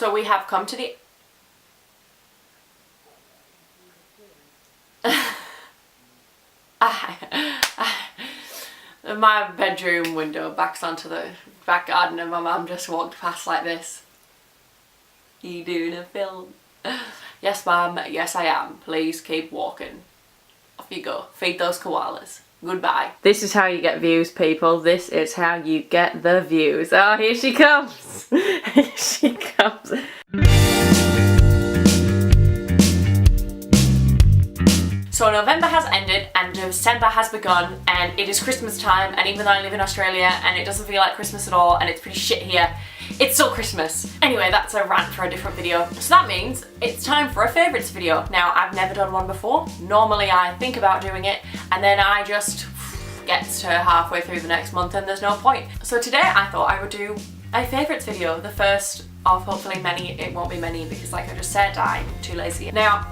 So we have come to the... My bedroom window backs onto the back garden and my mum just walked past like this. You doing a film? Yes, mum, yes I am. Please keep walking. Off you go. Feed those koalas. Goodbye. This is how you get views, people. This is how you get the views. Oh, here she comes. Here she comes. So November has ended and December has begun and it is Christmas time, and even though I live in Australia and it doesn't feel like Christmas at all and it's pretty shit here, it's still Christmas. Anyway, that's a rant for a different video. So that means it's time for a favourites video. Now, I've never done one before. Normally I think about doing it and then I just get to halfway through the next month and there's no point. So today I thought I would do a favourites video, the first of hopefully many. It won't be many because, like I just said, I'm too lazy. Now,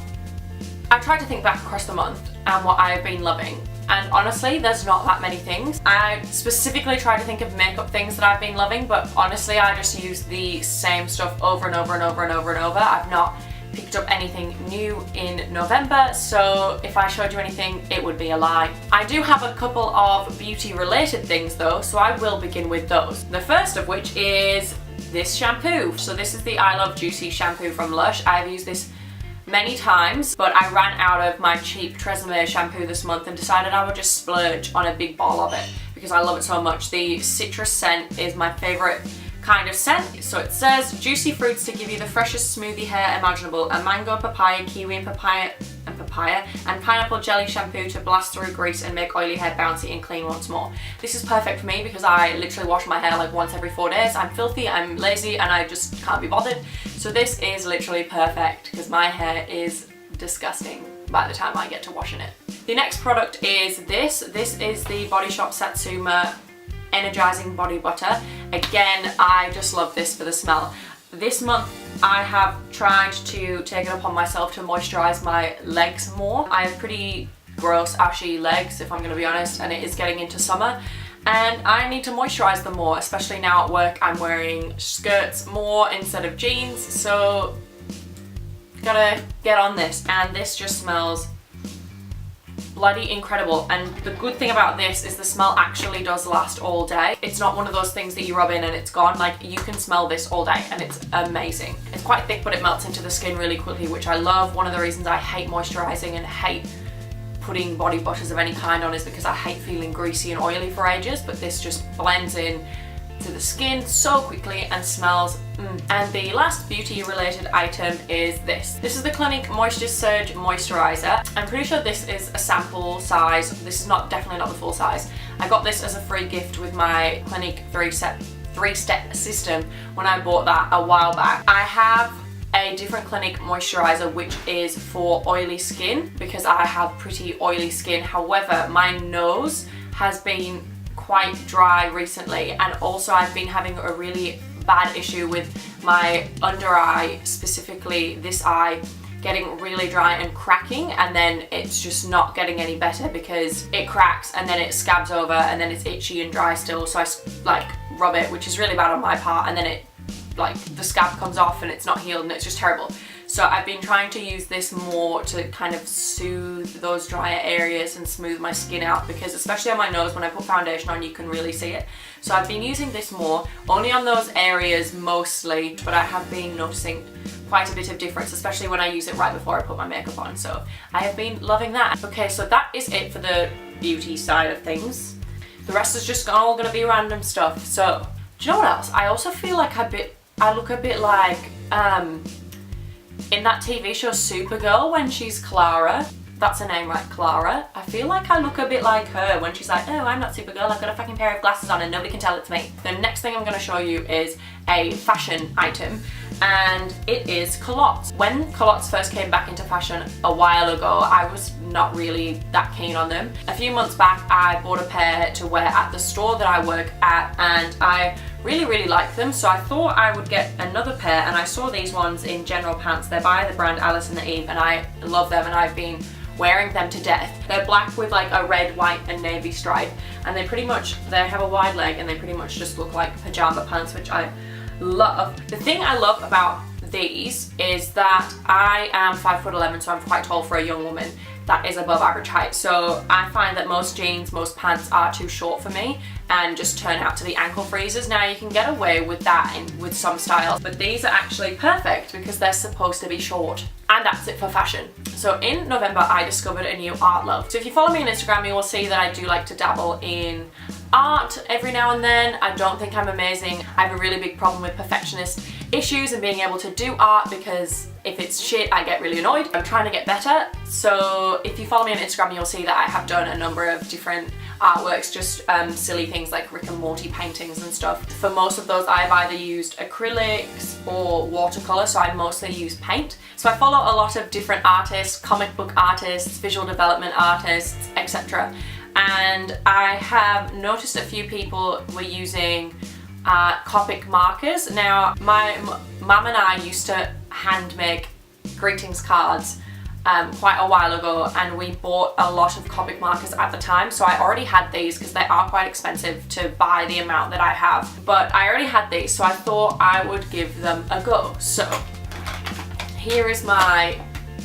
I tried to think back across the month and what I've been loving, and honestly there's not that many things. I specifically tried to think of makeup things that I've been loving, but honestly I just use the same stuff over and over and over and over and over. I've not picked up anything new in November, so if I showed you anything it would be a lie. I do have a couple of beauty related things though, so I will begin with those. The first of which is this shampoo. So this is the I Love Juicy shampoo from Lush. I've used this many times, but I ran out of my cheap Tresemme shampoo this month and decided I would just splurge on a big bottle of it because I love it so much. The citrus scent is my favourite kind of scent. So it says juicy fruits to give you the freshest smoothie hair imaginable, a mango, papaya, kiwi and papaya and pineapple jelly shampoo to blast through grease and make oily hair bouncy and clean once more. This is perfect for me because I literally wash my hair like once every 4 days. I'm filthy, I'm lazy and I just can't be bothered. So this is literally perfect because my hair is disgusting by the time I get to washing it. The next product is this. This is the Body Shop Satsuma Energizing Body Butter. Again, I just love this for the smell. This month I have tried to take it upon myself to moisturize my legs more. I have pretty gross ashy legs, if I'm going to be honest, and it is getting into summer and I need to moisturize them more, especially now at work. I'm wearing skirts more instead of jeans, so gotta get on this, and this just smells bloody incredible. And the good thing about this is the smell actually does last all day. It's not one of those things that you rub in and it's gone. Like, you can smell this all day and it's amazing. It's quite thick but it melts into the skin really quickly, which I love. One of the reasons I hate moisturizing and hate putting body butters of any kind on is because I hate feeling greasy and oily for ages, but this just blends in to the skin so quickly and smells And the last beauty related item is this. This is the Clinique Moisture Surge Moisturizer. I'm pretty sure this is a sample size. This is definitely not the full size. I got this as a free gift with my Clinique three-step system when I bought that a while back. I have a different Clinique moisturizer which is for oily skin because I have pretty oily skin. However, my nose has been quite dry recently, and also I've been having a really bad issue with my under eye, specifically this eye, getting really dry and cracking, and then it's just not getting any better because it cracks and then it scabs over and then it's itchy and dry still, so I like rub it, which is really bad on my part, and then it the scab comes off and it's not healed and it's just terrible. So I've been trying to use this more to kind of soothe those drier areas and smooth my skin out, because especially on my nose, when I put foundation on, you can really see it. So I've been using this more, only on those areas mostly, but I have been noticing quite a bit of difference, especially when I use it right before I put my makeup on. So I have been loving that. Okay, so that is it for the beauty side of things. The rest is just all gonna be random stuff. So, do you know what else? I also feel like I look a bit like, in that TV show Supergirl, when she's Clara. That's her name, right? Clara. I feel like I look a bit like her when she's like, oh, I'm not Supergirl, I've got a fucking pair of glasses on and nobody can tell it's me. The next thing I'm going to show you is a fashion item, and it is culottes. When culottes first came back into fashion a while ago, I was not really that keen on them. A few months back, I bought a pair to wear at the store that I work at, and I really like them, so I thought I would get another pair, and I saw these ones in General Pants. They're by the brand Alice and Eve, and I love them, and I've been wearing them to death. They're black with like a red, white and navy stripe, and they have a wide leg, and they pretty much just look like pajama pants, which I love. The thing I love about these is that I am 5'11", so I'm quite tall for a young woman. That is above average height. So I find that most jeans, most pants are too short for me and just turn out to the ankle freezers. Now you can get away with that with some styles, but these are actually perfect because they're supposed to be short. And that's it for fashion. So in November, I discovered a new art love. So if you follow me on Instagram, you will see that I do like to dabble in art every now and then. I don't think I'm amazing. I have a really big problem with perfectionist issues and being able to do art, because if it's shit, I get really annoyed. I'm trying to get better. So if you follow me on Instagram, you'll see that I have done a number of different artworks, just silly things like Rick and Morty paintings and stuff. For most of those, I've either used acrylics or watercolor, so I mostly use paint. So I follow a lot of different artists, comic book artists, visual development artists, etc. And I have noticed a few people were using Copic markers. Now, my mum and I used to hand make greetings cards quite a while ago, and we bought a lot of Copic markers at the time, so I already had these because they are quite expensive to buy the amount that I have, but I already had these, so I thought I would give them a go. So here is my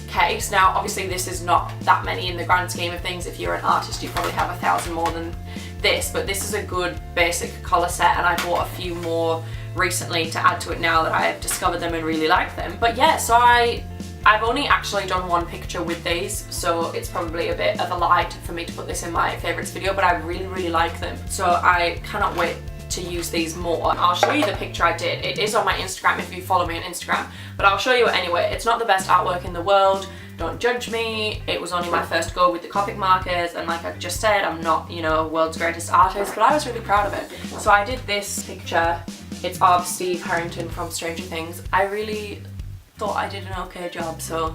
case. Now obviously this is not that many in the grand scheme of things. If you're an artist, you probably have 1,000 more than this, but this is a good basic colour set, and I bought a few more recently to add to it now that I have discovered them and really like them. But yeah, so I've only actually done one picture with these, so it's probably a bit of a lie for me to put this in my favourites video, but I really like them. So I cannot wait to use these more. I'll show you the picture I did. It is on my Instagram if you follow me on Instagram, but I'll show you it anyway. It's not the best artwork in the world. Don't judge me. It was only my first go with the Copic markers, and like I just said, I'm not, you know, world's greatest artist, but I was really proud of it. So I did this picture. It's of Steve Harrington from Stranger Things. I really thought I did an okay job, so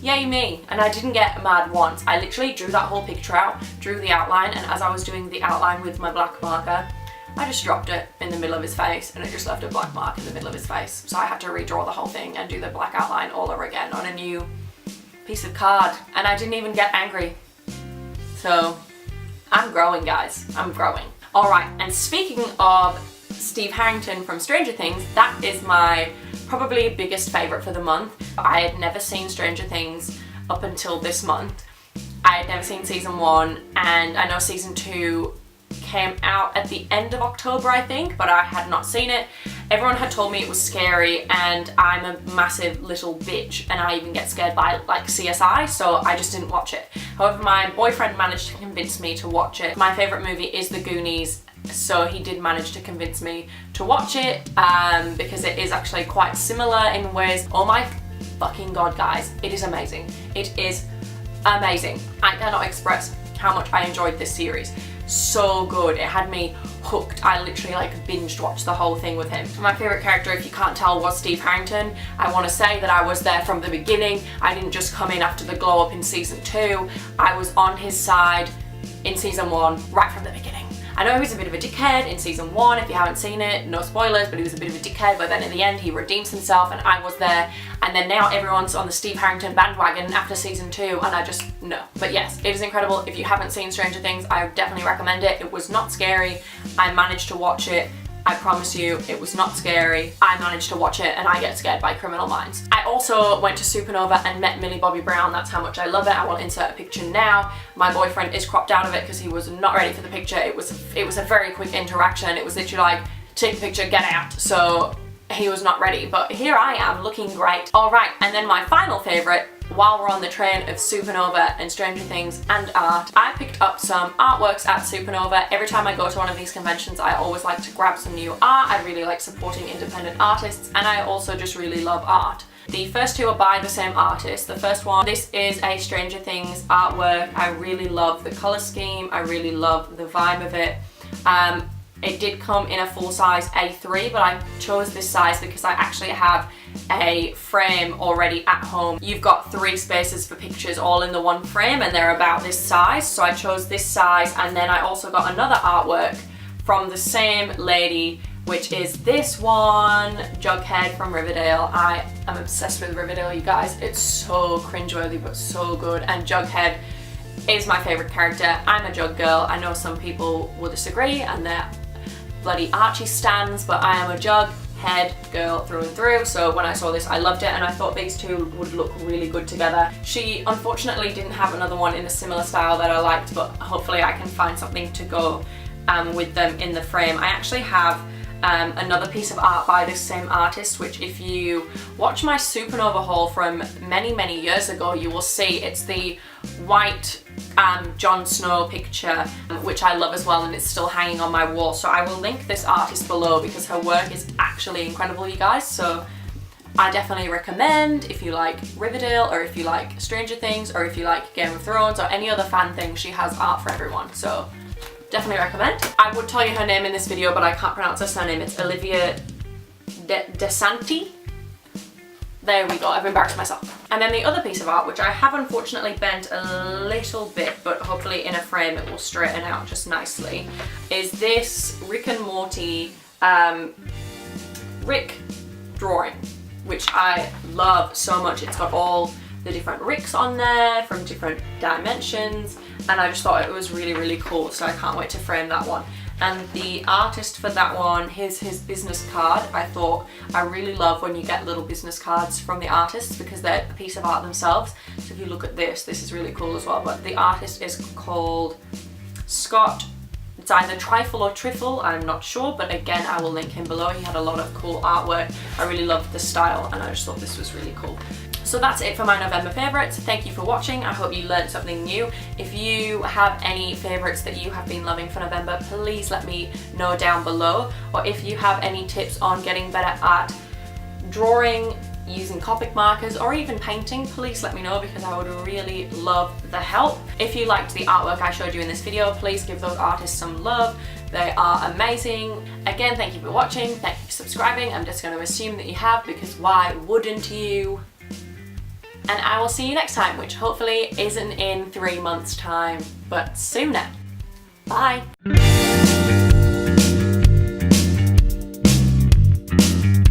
yay me. And I didn't get mad once. I literally drew that whole picture out, drew the outline, and as I was doing the outline with my black marker, I just dropped it in the middle of his face, and it just left a black mark in the middle of his face. So I had to redraw the whole thing and do the black outline all over again on a new piece of card, and I didn't even get angry. So I'm growing, guys. I'm growing. Alright, and speaking of Steve Harrington from Stranger Things, that is my probably biggest favourite for the month. I had never seen Stranger Things up until this month. I had never seen season 1, and I know season 2 came out at the end of October, I think, but I had not seen it. Everyone had told me it was scary, and I'm a massive little bitch, and I even get scared by like CSI, so I just didn't watch it. However, my boyfriend managed to convince me to watch it. My favourite movie is The Goonies, so he did manage to convince me to watch it, because it is actually quite similar in ways. Oh my fucking god, guys, it is amazing. It is amazing. I cannot express how much I enjoyed this series. So good. It had me hooked. I literally like binged watched the whole thing with him. My favourite character, if you can't tell, was Steve Harrington. I want to say that I was there from the beginning. I didn't just come in after the glow up in season 2. I was on his side in season 1 right from the beginning. I know he was a bit of a dickhead in season 1, if you haven't seen it, no spoilers, but he was a bit of a dickhead, but then in the end he redeems himself, and I was there, and then now everyone's on the Steve Harrington bandwagon after season 2, and I just, no. But yes, it is incredible. If you haven't seen Stranger Things, I would definitely recommend it. It was not scary. I managed to watch it. I promise you, it was not scary. I managed to watch it, and I get scared by Criminal Minds. I also went to Supernova and met Millie Bobby Brown. That's how much I love it. I will insert a picture now. My boyfriend is cropped out of it because he was not ready for the picture. It was a very quick interaction. It was literally like, take the picture, get out. So he was not ready, but here I am looking great. All right, and then my final favorite, while we're on the train of Supernova and Stranger Things and art, I picked up some artworks at Supernova. Every time I go to one of these conventions, I always like to grab some new art. I really like supporting independent artists, and I also just really love art. The first two are by the same artist. The first one, this is a Stranger Things artwork. I really love the color scheme. I really love the vibe of it. It did come in a full-size A3, but I chose this size because I actually have a frame already at home. You've got 3 spaces for pictures all in the one frame, and they're about this size, so I chose this size. And then I also got another artwork from the same lady, which is this one, Jughead from Riverdale. I am obsessed with Riverdale, you guys. It's so cringeworthy, but so good, and Jughead is my favourite character. I'm a Jug girl. I know some people will disagree, and they're bloody Archie stans, but I am a Jug head girl through and through, so when I saw this I loved it and I thought these two would look really good together. She unfortunately didn't have another one in a similar style that I liked, but hopefully I can find something to go with them in the frame. I actually have another piece of art by this same artist, which if you watch my Supernova haul from many years ago, you will see it's the white Jon Snow picture, which I love as well, and it's still hanging on my wall. So I will link this artist below because her work is actually incredible, you guys. So I definitely recommend, if you like Riverdale, or if you like Stranger Things, or if you like Game of Thrones, or any other fan thing, she has art for everyone. So definitely recommend. I would tell you her name in this video, but I can't pronounce her surname. It's Olivia Desianti. There we go, I've embarrassed myself. And then the other piece of art, which I have unfortunately bent a little bit, but hopefully in a frame it will straighten out just nicely, is this Rick and Morty Rick drawing, which I love so much. It's got all the different Ricks on there from different dimensions, and I just thought it was really cool, so I can't wait to frame that one. And the artist for that one, here's his business card. I thought I really love when you get little business cards from the artists because they're a piece of art themselves. So if you look at this is really cool as well. But the artist is called Scott. It's either Triffle or Triffle, I'm not sure, but again I will link him below. He had a lot of cool artwork. I really loved the style and I just thought this was really cool. So that's it for my November favourites. Thank you for watching. I hope you learned something new. If you have any favourites that you have been loving for November, please let me know down below. Or if you have any tips on getting better at drawing, using Copic markers, or even painting, please let me know because I would really love the help. If you liked the artwork I showed you in this video, please give those artists some love. They are amazing. Again, thank you for watching. Thank you for subscribing. I'm just going to assume that you have because why wouldn't you? And I will see you next time, which hopefully isn't in 3 months' time, but sooner. Bye.